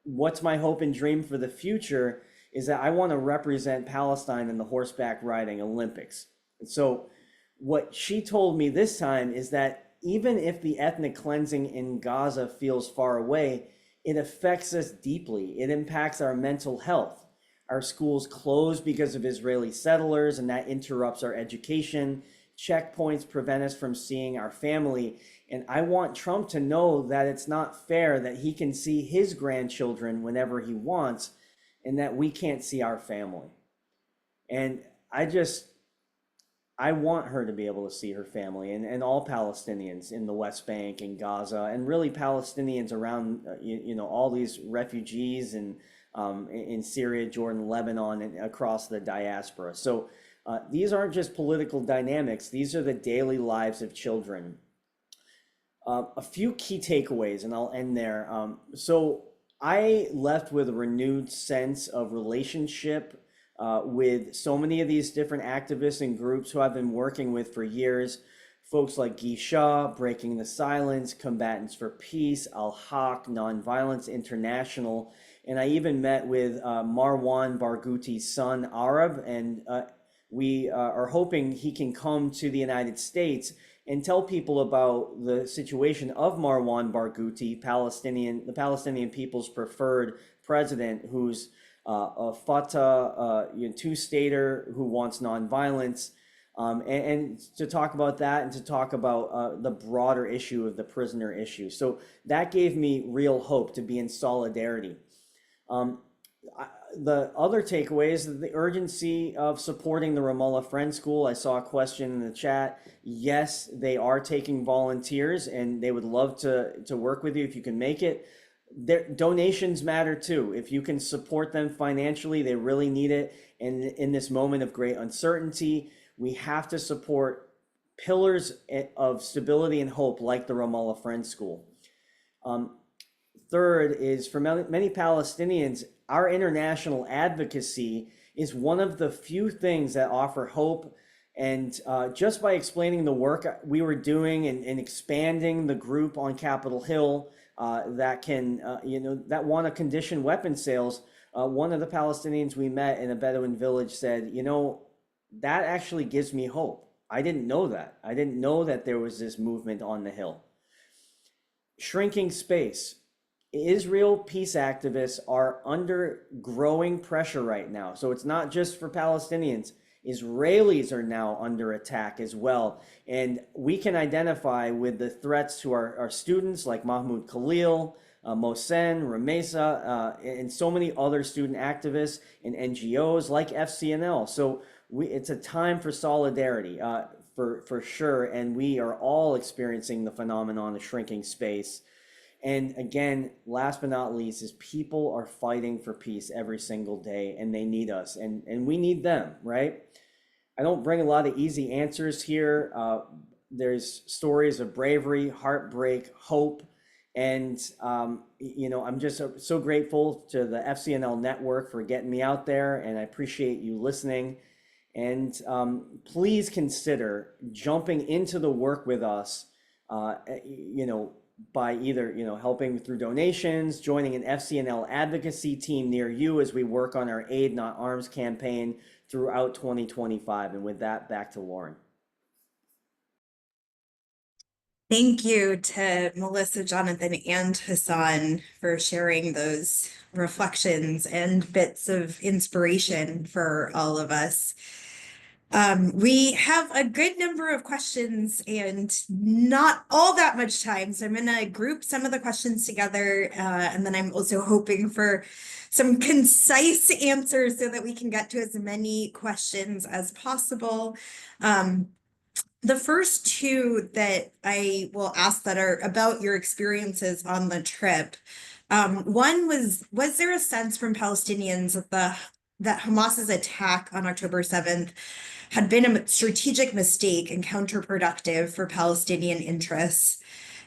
what's my hope and dream for the future is that I want to represent Palestine in the horseback riding Olympics. And so what she told me this time is that even if the ethnic cleansing in Gaza feels far away, it affects us deeply. It impacts our mental health. Our schools close because of Israeli settlers, and that interrupts our education. Checkpoints prevent us from seeing our family. And I want Trump to know that it's not fair that he can see his grandchildren whenever he wants, and that we can't see our family. And I want her to be able to see her family and all Palestinians in the West Bank and Gaza, and really Palestinians around, all these refugees and in Syria, Jordan, Lebanon, and across the diaspora. So these aren't just political dynamics. These are the daily lives of children. A few key takeaways, and I'll end there. So I left with a renewed sense of relationship with so many of these different activists and groups who I've been working with for years. Folks like Guy Shaw, Breaking the Silence, Combatants for Peace, Al-Haq, Nonviolence International. And I even met with Marwan Barghouti's son, Arab, and we are hoping he can come to the United States and tell people about the situation of Marwan Barghouti, the Palestinian people's preferred president, who's a Fatah two-stater who wants nonviolence, and to talk about that and to talk about the broader issue of the prisoner issue. So that gave me real hope to be in solidarity. The other takeaway is the urgency of supporting the Ramallah Friends School. I saw a question in the chat. Yes, they are taking volunteers, and they would love to work with you if you can make it. Their donations matter too. If you can support them financially, they really need it. And in this moment of great uncertainty, we have to support pillars of stability and hope like the Ramallah Friends School. Third is, for many Palestinians, our international advocacy is one of the few things that offer hope. And just by explaining the work we were doing and expanding the group on Capitol Hill that can, that want to condition weapons sales, one of the Palestinians we met in a Bedouin village said, you know, that actually gives me hope. I didn't know that. I didn't know that there was this movement on the Hill. Shrinking space. Israel peace activists are under growing pressure right now. So it's not just for Palestinians. Israelis are now under attack as well. And we can identify with the threats to our students like Mahmoud Khalil, Mohsen, Ramesa, and so many other student activists and NGOs like FCNL. So it's a time for solidarity, for sure. And we are all experiencing the phenomenon of shrinking space. And again, last but not least, is people are fighting for peace every single day, and they need us, and we need them, right? I don't bring a lot of easy answers here. There's stories of bravery, heartbreak, hope, and you know, I'm just so grateful to the FCNL network for getting me out there, and I appreciate you listening. And please consider jumping into the work with us, you know, by either, you know, helping through donations, joining an FCNL advocacy team near you as we work on our Aid Not Arms campaign throughout 2025. And with that, back to Lauren. Thank you to Melissa, Jonathan, and Hassan for sharing those reflections and bits of inspiration for all of us. We have a good number of questions and not all that much time, so I'm going to group some of the questions together, and then I'm also hoping for some concise answers so that we can get to as many questions as possible. The first two that I will ask that are about your experiences on the trip. One was there a sense from Palestinians that Hamas's attack on October 7th had been a strategic mistake and counterproductive for Palestinian interests?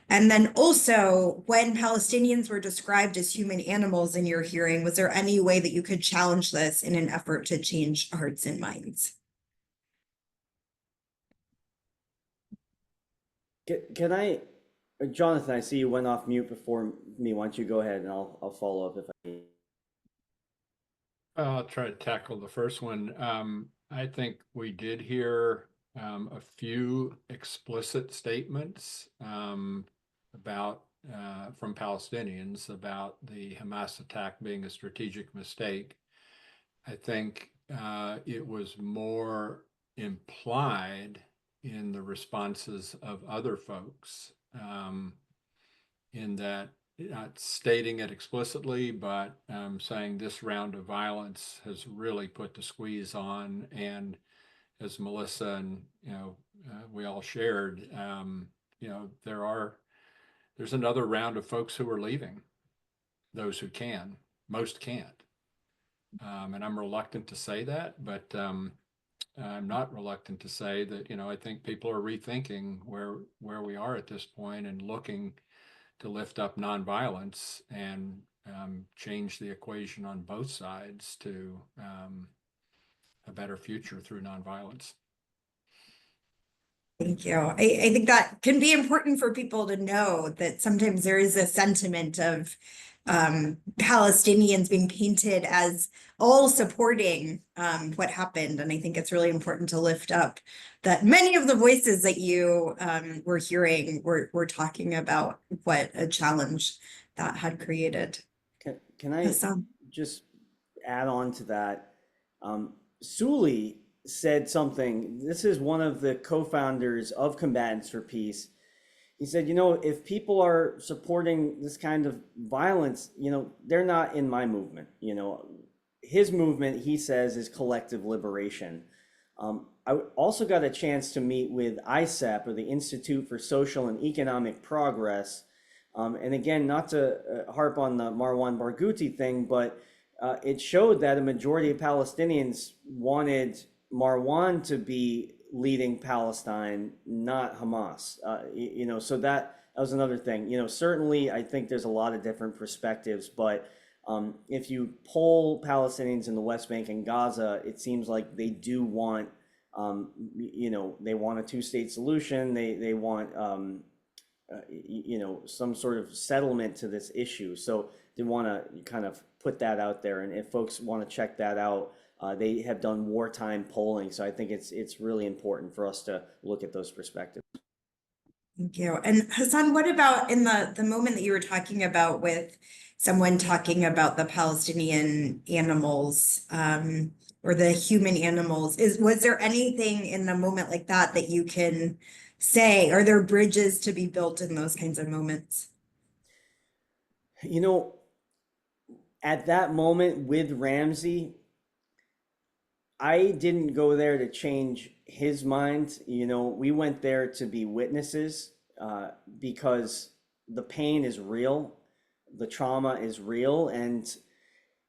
And then also, when Palestinians were described as human animals in your hearing, was there any way that you could challenge this in an effort to change hearts and minds? Can I, Jonathan, I see you went off mute before me. Why don't you go ahead and I'll follow up if I need. I'll try to tackle the first one. I think we did hear a few explicit statements about from Palestinians about the Hamas attack being a strategic mistake. I think it was more implied in the responses of other folks, in that not stating it explicitly, but saying this round of violence has really put the squeeze on. And as Melissa and we all shared, you know, there's another round of folks who are leaving. Those who can, most can't. And I'm reluctant to say that, but I'm not reluctant to say that, you know, I think people are rethinking where we are at this point and looking to lift up nonviolence and change the equation on both sides to a better future through nonviolence. Thank you. I think that can be important for people to know that sometimes there is a sentiment of Palestinians being painted as all supporting what happened. And I think it's really important to lift up that many of the voices that you were hearing were talking about what a challenge that had created. Can I just add on to that? Suli said something. This is one of the co-founders of Combatants for Peace. He said, you know, if people are supporting this kind of violence, you know, they're not in my movement. You know, his movement, he says, is collective liberation. I also got a chance to meet with ISEP, or the Institute for Social and Economic Progress. And again, not to harp on the Marwan Barghouti thing, but it showed that a majority of Palestinians wanted Marwan to be leading Palestine, not Hamas. You know, so that was another thing. You know, certainly I think there's a lot of different perspectives, but if you poll Palestinians in the West Bank and Gaza, it seems like they do want, you know, they want a two-state solution. They want, you know, some sort of settlement to this issue. So they want to kind of put that out there. And if folks want to check that out, they have done wartime polling. So I think it's really important for us to look at those perspectives. Thank you. And Hassan, what about in the moment that you were talking about with someone talking about the Palestinian animals, or the human animals, was there anything in the moment like that that you can say? Are there bridges to be built in those kinds of moments? You know, at that moment with Ramsey, I didn't go there to change his mind. You know, we went there to be witnesses, because the pain is real, the trauma is real, and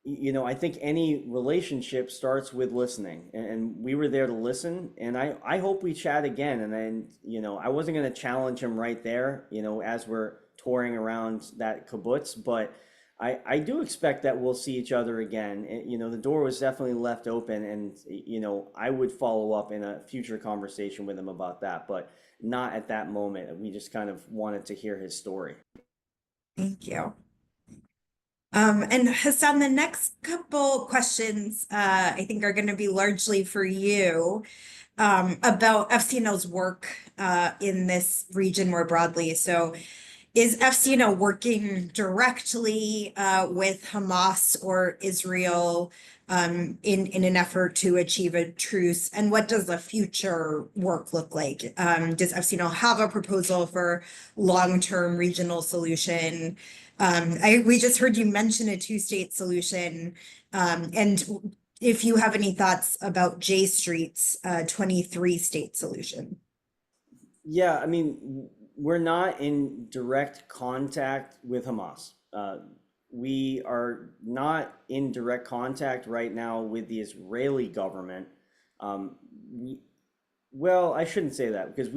you know, I think any relationship starts with listening, and we were there to listen. And I hope we chat again. And then, you know, I wasn't going to challenge him right there, you know, as we're touring around that kibbutz, but I do expect that we'll see each other again. You know, the door was definitely left open, and, you know, I would follow up in a future conversation with him about that, but not at that moment. We just kind of wanted to hear his story. Thank you. And Hassan, the next couple questions, I think are going to be largely for you, about FCNL's work, in this region more broadly. So is FCNL working directly with Hamas or Israel in an effort to achieve a truce? And what does the future work look like? Does FCNL have a proposal for long-term regional solution? We just heard you mention a two-state solution, and if you have any thoughts about J Street's 23-state solution. Yeah, I mean, we're not in direct contact with Hamas. We are not in direct contact right now with the Israeli government. Well, I shouldn't say that, because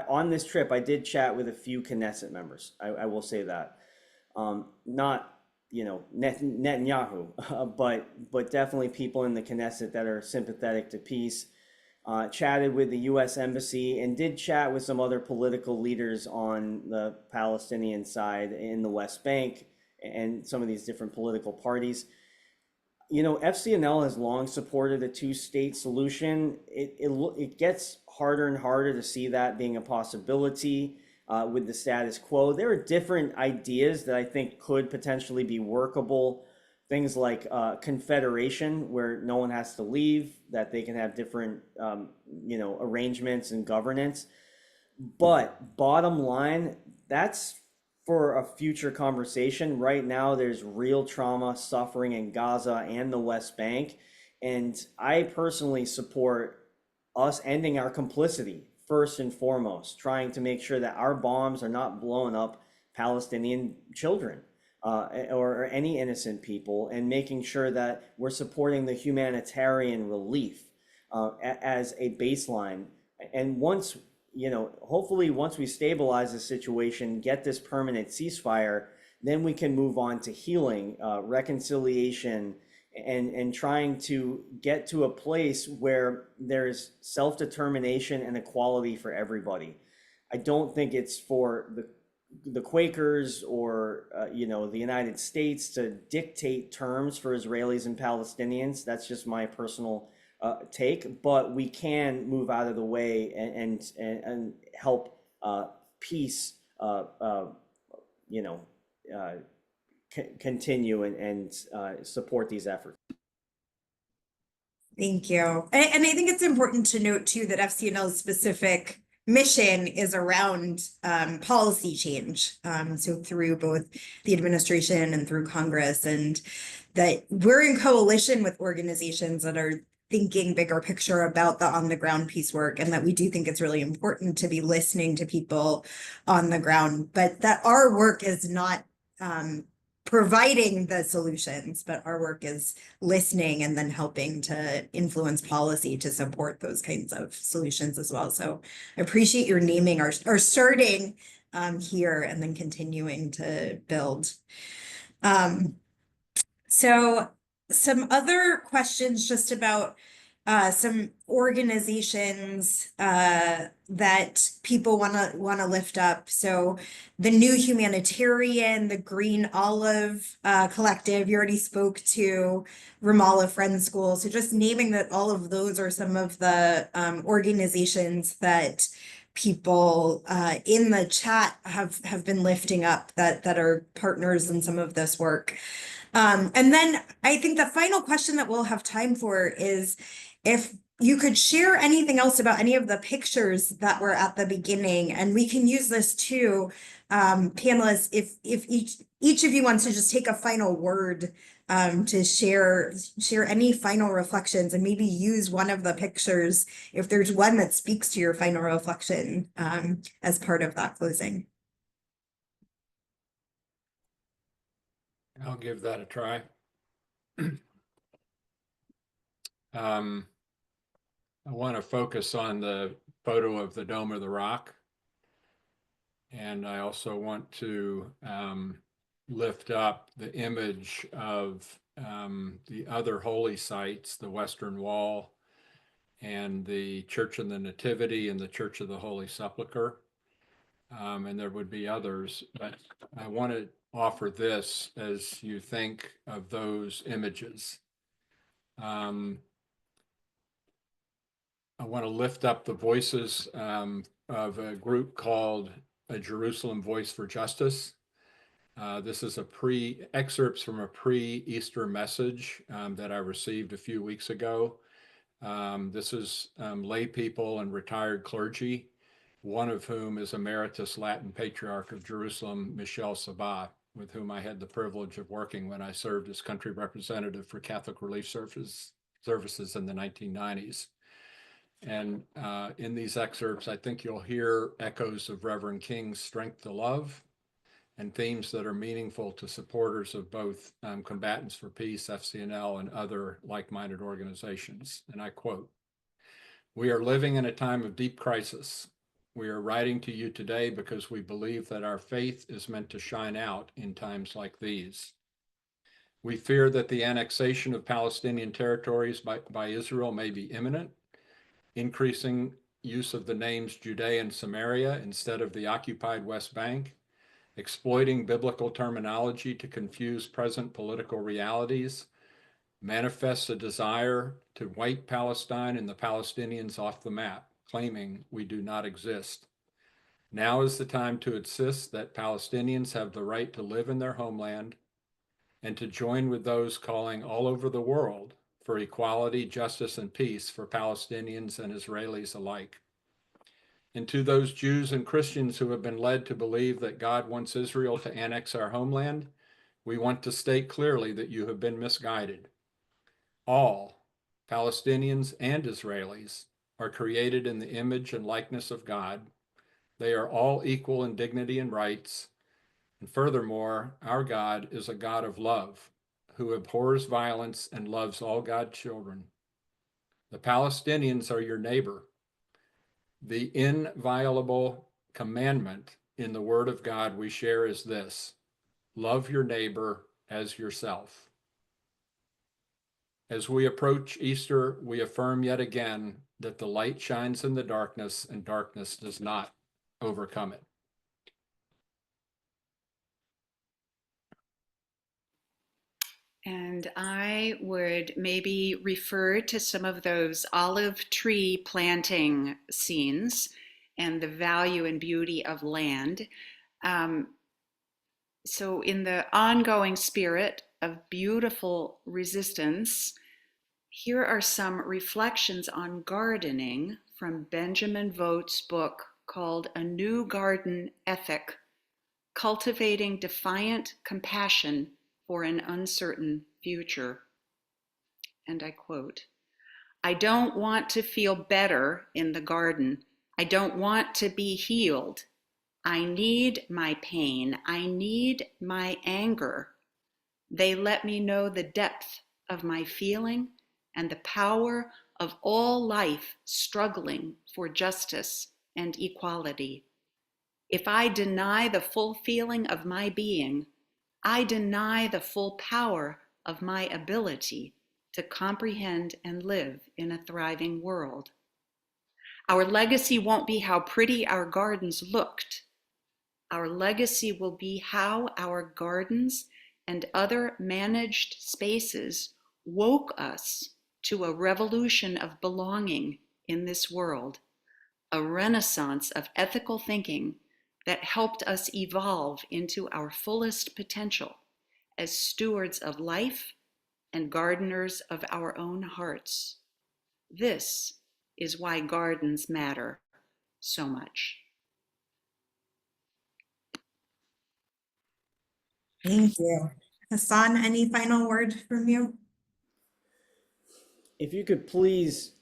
on this trip, I did chat with a few Knesset members. I will say that. Not, you know, Netanyahu, but definitely people in the Knesset that are sympathetic to peace. Chatted with the U.S. Embassy, and did chat with some other political leaders on the Palestinian side in the West Bank and some of these different political parties. You know, FCNL has long supported a two-state solution. It gets harder and harder to see that being a possibility with the status quo. There are different ideas that I think could potentially be workable. Things like confederation, where no one has to leave, that they can have different, you know, arrangements and governance. But bottom line, that's for a future conversation. Right now, there's real trauma, suffering in Gaza and the West Bank. And I personally support us ending our complicity, first and foremost, trying to make sure that our bombs are not blowing up Palestinian children. Or any innocent people, and making sure that we're supporting the humanitarian relief as a baseline. And once, you know, hopefully once we stabilize the situation, get this permanent ceasefire, then we can move on to healing, reconciliation, and trying to get to a place where there's self-determination and equality for everybody. I don't think it's for the Quakers or you know, the United States to dictate terms for Israelis and Palestinians. That's just my personal take. But we can move out of the way and help peace, you know, continue and support these efforts. Thank you. And I think it's important to note too that FCNL's specific mission is around policy change. So through both the administration and through Congress, and that we're in coalition with organizations that are thinking bigger picture about the on the ground peace work, and that we do think it's really important to be listening to people on the ground, but that our work is not providing the solutions, but our work is listening and then helping to influence policy to support those kinds of solutions as well. So I appreciate your naming or starting here and then continuing to build. So some other questions just about some organizations that people want to lift up. So the New Humanitarian, the Green Olive Collective, you already spoke to Ramallah Friends School. So just naming that all of those are some of the organizations that people in the chat have been lifting up that are partners in some of this work. And then I think the final question that we'll have time for is if you could share anything else about any of the pictures that were at the beginning, and we can use this too, panelists, if each of you wants to just take a final word to share any final reflections, and maybe use one of the pictures if there's one that speaks to your final reflection as part of that closing. I'll give that a try. I want to focus on the photo of the Dome of the Rock. And I also want to lift up the image of the other holy sites, the Western Wall and the Church of the Nativity and the Church of the Holy Sepulchre. And there would be others, but I want to offer this as you think of those images. I want to lift up the voices of a group called A Jerusalem Voice for Justice. This is excerpts from a pre-Easter message that I received a few weeks ago. This is lay people and retired clergy, one of whom is Emeritus Latin Patriarch of Jerusalem, Michel Sabat, with whom I had the privilege of working when I served as country representative for Catholic Relief Services in the 1990s. And in these excerpts, I think you'll hear echoes of Reverend King's Strength to Love and themes that are meaningful to supporters of both Combatants for Peace, FCNL, and other like-minded organizations. And I quote, "We are living in a time of deep crisis. We are writing to you today because we believe that our faith is meant to shine out in times like these. We fear that the annexation of Palestinian territories by Israel may be imminent, increasing use of the names Judea and Samaria instead of the occupied West Bank, exploiting biblical terminology to confuse present political realities, manifests a desire to wipe Palestine and the Palestinians off the map, claiming we do not exist. Now is the time to insist that Palestinians have the right to live in their homeland and to join with those calling all over the world for equality, justice, and peace for Palestinians and Israelis alike. And to those Jews and Christians who have been led to believe that God wants Israel to annex our homeland, we want to state clearly that you have been misguided. All, Palestinians and Israelis, are created in the image and likeness of God. They are all equal in dignity and rights. And furthermore, our God is a God of love, who abhors violence and loves all God's children. The Palestinians are your neighbor. The inviolable commandment in the Word of God we share is this: love your neighbor as yourself. As we approach Easter, we affirm yet again that the light shines in the darkness and darkness does not overcome it. And I would maybe refer to some of those olive tree planting scenes and the value and beauty of land. So in the ongoing spirit of beautiful resistance, here are some reflections on gardening from Benjamin Vogt's book called A New Garden Ethic: Cultivating Defiant Compassion for an Uncertain Future. And I quote, "I don't want to feel better in the garden. I don't want to be healed. I need my pain. I need my anger. They let me know the depth of my feeling and the power of all life struggling for justice and equality. If I deny the full feeling of my being, I deny the full power of my ability to comprehend and live in a thriving world. Our legacy won't be how pretty our gardens looked. Our legacy will be how our gardens and other managed spaces woke us to a revolution of belonging in this world, a renaissance of ethical thinking that helped us evolve into our fullest potential as stewards of life and gardeners of our own hearts. This is why gardens matter so much. Thank you. Hassan, any final word from you? If you could please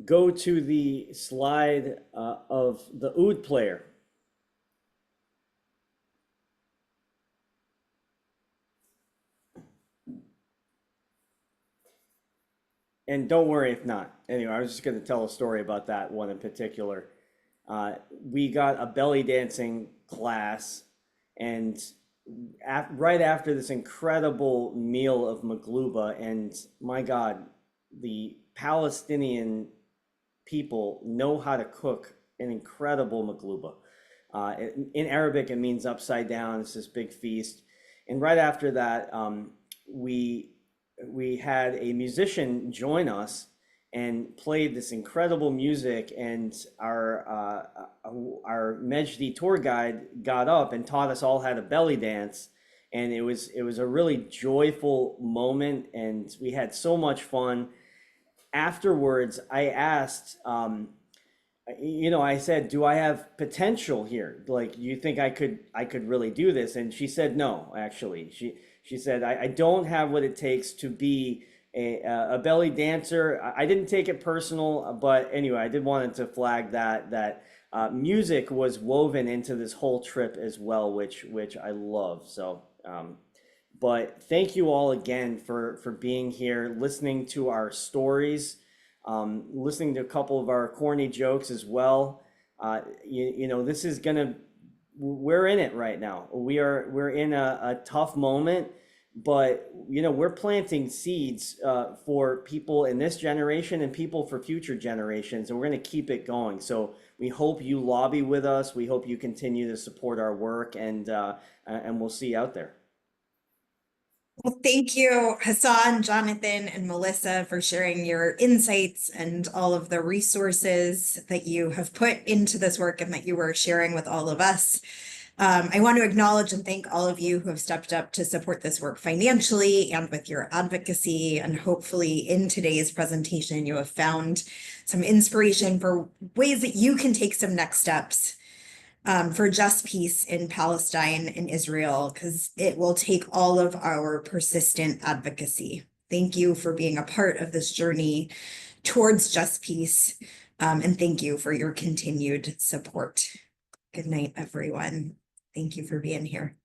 go to the slide of the oud player. And don't worry if not. Anyway, I was just going to tell a story about that one in particular. We got a belly dancing class, and right after this incredible meal of magluba, and my God, the Palestinian people know how to cook an incredible magluba. In Arabic, it means upside down. It's this big feast. And right after that, we had a musician join us and played this incredible music. And our Mejdi tour guide got up and taught us all how to belly dance. And it was a really joyful moment, and we had so much fun. Afterwards, I asked, I said, do I have potential here? Like, you think I could really do this? And she said, no, actually. She said, I don't have what it takes to be a belly dancer. I didn't take it personal, but anyway, I did want to flag that music was woven into this whole trip as well, which I love. So, but thank you all again for being here, listening to our stories, listening to a couple of our corny jokes as well. This is we're in it right now. We're in a tough moment, but we're planting seeds for people in this generation and people for future generations, and we're going to keep it going. So we hope you lobby with us. We hope you continue to support our work, and we'll see you out there. Well, thank you, Hassan, Jonathan, and Melissa, for sharing your insights and all of the resources that you have put into this work and that you were sharing with all of us. I want to acknowledge and thank all of you who have stepped up to support this work financially and with your advocacy. And hopefully in today's presentation, you have found some inspiration for ways that you can take some next steps for just peace in Palestine and Israel, because it will take all of our persistent advocacy. Thank you for being a part of this journey towards just peace, and thank you for your continued support. Good night, everyone. Thank you for being here.